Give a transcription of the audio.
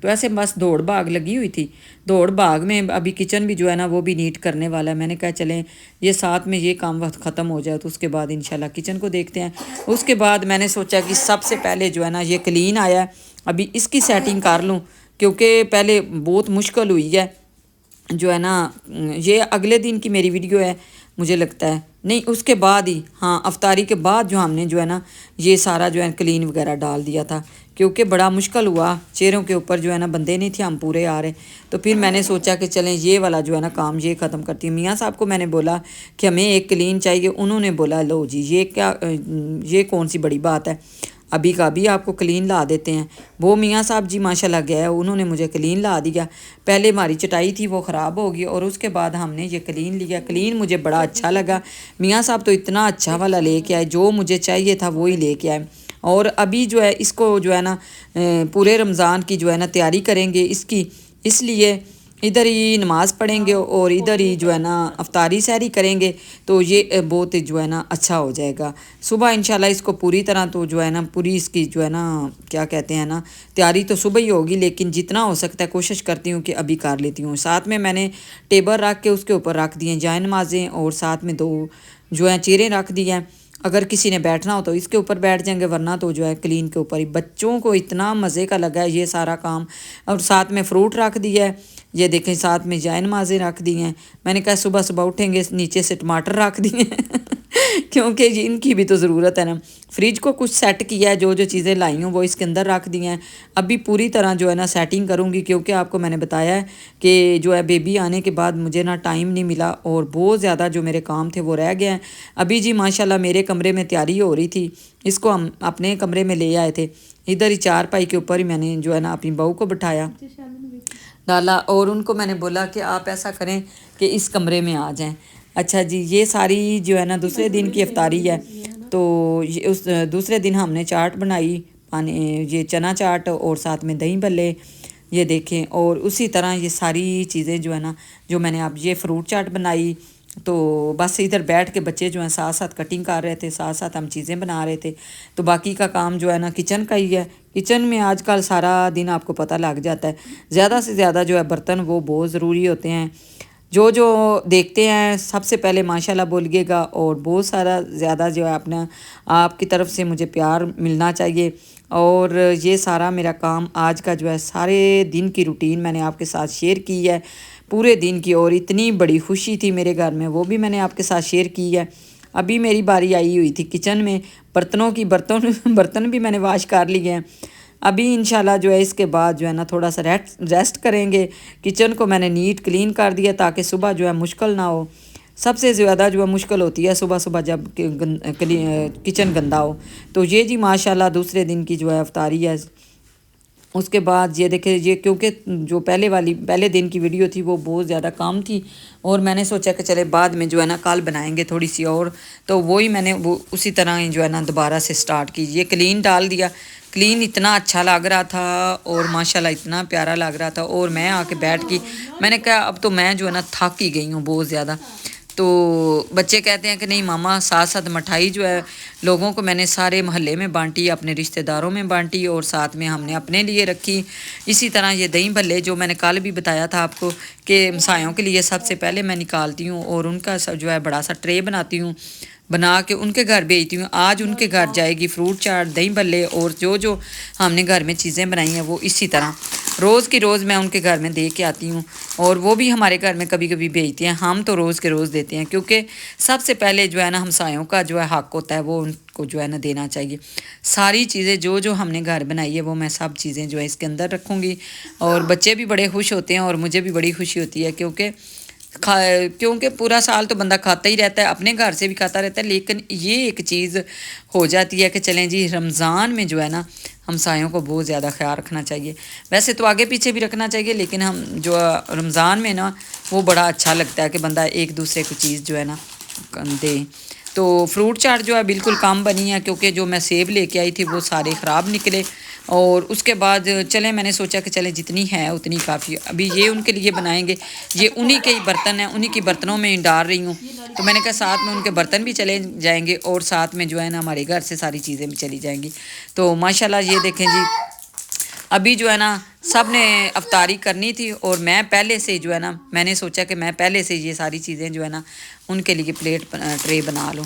تو ایسے بس دوڑ بھاگ لگی ہوئی تھی. دوڑ بھاگ میں ابھی کچن بھی جو ہے نا وہ بھی نیٹ کرنے والا ہے. میں نے کہا چلیں یہ ساتھ میں یہ کام وقت ختم ہو جائے تو اس کے بعد انشاءاللہ کچن کو دیکھتے ہیں. اس کے بعد میں نے سوچا کہ سب سے پہلے جو ہے نا یہ کلین آیا ہے, ابھی اس کی سیٹنگ کر لوں, کیونکہ پہلے بہت مشکل ہوئی ہے جو ہے نا. یہ اگلے دن کی میری ویڈیو ہے مجھے لگتا ہے, نہیں اس کے بعد ہی, ہاں افطاری کے بعد جو ہم نے جو ہے نا یہ سارا جو ہے کلین وغیرہ ڈال دیا تھا, کیونکہ بڑا مشکل ہوا, چہروں کے اوپر جو ہے نا بندے نہیں تھے, ہم پورے آ رہے. تو پھر میں نے سوچا کہ چلیں یہ والا جو ہے نا کام یہ ختم کرتی ہوں. میاں صاحب کو میں نے بولا کہ ہمیں ایک کلین چاہیے, انہوں نے بولا لو جی یہ کون سی بڑی بات ہے, ابھی کا بھی آپ کو کلین لا دیتے ہیں. وہ میاں صاحب جی ماشاءاللہ گیا, انہوں نے مجھے کلین لا دیا. پہلے ہماری چٹائی تھی وہ خراب ہو گئی اور اس کے بعد ہم نے یہ کلین لیا. کلین مجھے بڑا اچھا لگا. میاں صاحب تو اتنا اچھا والا لے کے آئے, جو مجھے چاہیے تھا وہی لے کے آئے. اور ابھی جو ہے اس کو جو ہے نا پورے رمضان کی جو ہے نا تیاری کریں گے اس کی, اس لیے ادھر ہی نماز پڑھیں گے اور ادھر ہی جو ہے نا افطاری سحری کریں گے, تو یہ بہت جو ہے نا اچھا ہو جائے گا. صبح انشاءاللہ اس کو پوری طرح تو جو ہے نا پوری اس کی جو ہے نا کیا کہتے ہیں نا تیاری تو صبح ہی ہوگی, لیکن جتنا ہو سکتا ہے کوشش کرتی ہوں کہ ابھی کر لیتی ہوں. ساتھ میں نے ٹیبل رکھ کے اس کے اوپر رکھ دیے جائے نمازیں, اور ساتھ میں 2 جو ہیں چیریں رکھ دی ہیں. اگر کسی نے بیٹھنا ہو تو اس کے اوپر بیٹھ جائیں گے, ورنہ تو جو ہے کلین کے اوپر ہی. بچوں کو اتنا مزے کا لگا ہے یہ سارا کام. اور ساتھ میں فروٹ رکھ دیا ہے, یہ دیکھیں ساتھ میں جائے نمازیں رکھ دی ہیں. میں نے کہا صبح صبح اٹھیں گے نیچے سے ٹماٹر رکھ دیے کیونکہ ان کی بھی تو ضرورت ہے نا. فریج کو کچھ سیٹ کیا ہے, جو چیزیں لائی ہوں وہ اس کے اندر رکھ دی ہیں. ابھی پوری طرح جو ہے نا سیٹنگ کروں گی, کیونکہ آپ کو میں نے بتایا ہے کہ جو ہے بیبی آنے کے بعد مجھے نا ٹائم نہیں ملا, اور بہت زیادہ جو میرے کام تھے وہ رہ گئے ہیں. ابھی جی ماشاءاللہ میرے کمرے میں تیاری ہو رہی تھی, اس کو ہم اپنے کمرے میں لے آئے تھے. ادھر ہی چارپائی کے اوپر ہی میں نے جو ہے نا اپنی بہو کو بٹھایا ڈالا, اور ان کو میں نے بولا کہ آپ ایسا کریں کہ اس کمرے میں آ جائیں. اچھا جی, یہ ساری جو ہے نا دوسرے دن کی افطاری ہے. تو اس دوسرے دن ہم نے چاٹ بنائی, یہ چنا چاٹ اور ساتھ میں دہی بھلے, یہ دیکھیں. اور اسی طرح یہ ساری چیزیں جو ہے نا جو میں نے اب یہ فروٹ چاٹ بنائی. تو بس ادھر بیٹھ کے بچے جو ہیں ساتھ ساتھ کٹنگ کر رہے تھے, ساتھ ساتھ ہم چیزیں بنا رہے تھے. تو باقی کا کام جو ہے نا کچن کا ہی ہے. کچن میں آج کل سارا دن آپ کو پتہ لگ جاتا ہے. زیادہ سے زیادہ جو ہے برتن وہ بہت ضروری ہوتے ہیں. جو دیکھتے ہیں سب سے پہلے ماشاءاللہ بولیے گا, اور بہت سارا زیادہ جو ہے اپنا آپ کی طرف سے مجھے پیار ملنا چاہیے. اور یہ سارا میرا کام آج کا جو ہے سارے دن کی روٹین میں نے آپ کے ساتھ شیئر کی ہے, پورے دن کی. اور اتنی بڑی خوشی تھی میرے گھر میں, وہ بھی میں نے آپ کے ساتھ شیئر کی ہے. ابھی میری باری آئی ہوئی تھی کچن میں برتنوں کی, برتن بھی میں نے واش کر لیے ہیں. ابھی انشاءاللہ جو ہے اس کے بعد جو ہے نا تھوڑا سا ریسٹ کریں گے. کچن کو میں نے نیٹ کلین کر دیا تاکہ صبح جو ہے مشکل نہ ہو. سب سے زیادہ جو ہے مشکل ہوتی ہے صبح صبح جب کچن گندا ہو. تو یہ جی ماشاءاللہ دوسرے دن کی جو ہے افطاری ہے. اس کے بعد یہ دیکھیں, یہ کیونکہ جو پہلے دن کی ویڈیو تھی وہ بہت زیادہ کام تھی, اور میں نے سوچا کہ چلے بعد میں جو ہے نا کل بنائیں گے تھوڑی سی اور. تو وہی میں نے وہ اسی طرح ہی جو ہے نا دوبارہ سے سٹارٹ کی. یہ کلین ڈال دیا. کلین اتنا اچھا لگ رہا تھا اور ماشاءاللہ اتنا پیارا لگ رہا تھا. اور میں آ کے بیٹھ کی, میں نے کہا اب تو میں جو ہے نا تھک ہی گئی ہوں بہت زیادہ. تو بچے کہتے ہیں کہ نہیں ماما ساتھ ساتھ مٹھائی جو ہے لوگوں کو میں نے سارے محلے میں بانٹی, اپنے رشتہ داروں میں بانٹی, اور ساتھ میں ہم نے اپنے لیے رکھی. اسی طرح یہ دہی بھلے جو میں نے کل بھی بتایا تھا آپ کو کہ ہمسایوں کے لیے سب سے پہلے میں نکالتی ہوں, اور ان کا جو ہے بڑا سا ٹرے بناتی ہوں, بنا کے ان کے گھر بھیجتی ہوں. آج ان کے گھر جائے گی فروٹ چاٹ, دہی بھلے, اور جو ہم نے گھر میں چیزیں بنائی ہیں وہ اسی طرح روز کی روز میں ان کے گھر میں دے کے آتی ہوں. اور وہ بھی ہمارے گھر میں کبھی کبھی بھیجتے ہیں. ہم تو روز کے روز دیتے ہیں, کیونکہ سب سے پہلے جو ہے نا ہمسایوں کا جو ہے حق ہوتا ہے وہ ان کو جو ہے نا دینا چاہیے. ساری چیزیں جو ہم نے گھر بنائی ہے وہ میں سب چیزیں جو ہے اس کے اندر رکھوں گی. اور بچے بھی بڑے خوش ہوتے ہیں اور مجھے بھی بڑی خوشی ہوتی ہے, کیونکہ پورا سال تو بندہ کھاتا ہی رہتا ہے, اپنے گھر سے بھی کھاتا رہتا ہے, لیکن یہ ایک چیز ہو جاتی ہے کہ چلیں جی رمضان میں جو ہے نا ہمسایوں کو بہت زیادہ خیال رکھنا چاہیے. ویسے تو آگے پیچھے بھی رکھنا چاہیے, لیکن ہم جو رمضان میں نا وہ بڑا اچھا لگتا ہے کہ بندہ ایک دوسرے کو چیز جو ہے نا دے. تو فروٹ چاٹ جو ہے بالکل کم بنی ہے, کیونکہ جو میں سیب لے کے آئی تھی وہ سارے خراب نکلے. اور اس کے بعد چلیں میں نے سوچا کہ چلیں جتنی ہے اتنی کافی. ابھی یہ ان کے لیے بنائیں گے, یہ انہی کے ہی برتن ہیں, انہی کی برتنوں میں ڈال رہی ہوں. تو میں نے کہا ساتھ میں ان کے برتن بھی چلے جائیں گے, اور ساتھ میں جو ہے نا ہمارے گھر سے ساری چیزیں بھی چلی جائیں گی. تو ماشاءاللہ یہ دیکھیں جی ابھی جو ہے نا سب نے افطاری کرنی تھی اور میں پہلے سے جو ہے نا میں نے سوچا کہ میں پہلے سے یہ ساری چیزیں جو ہے نا ان کے لیے پلیٹ ٹرے بنا لوں.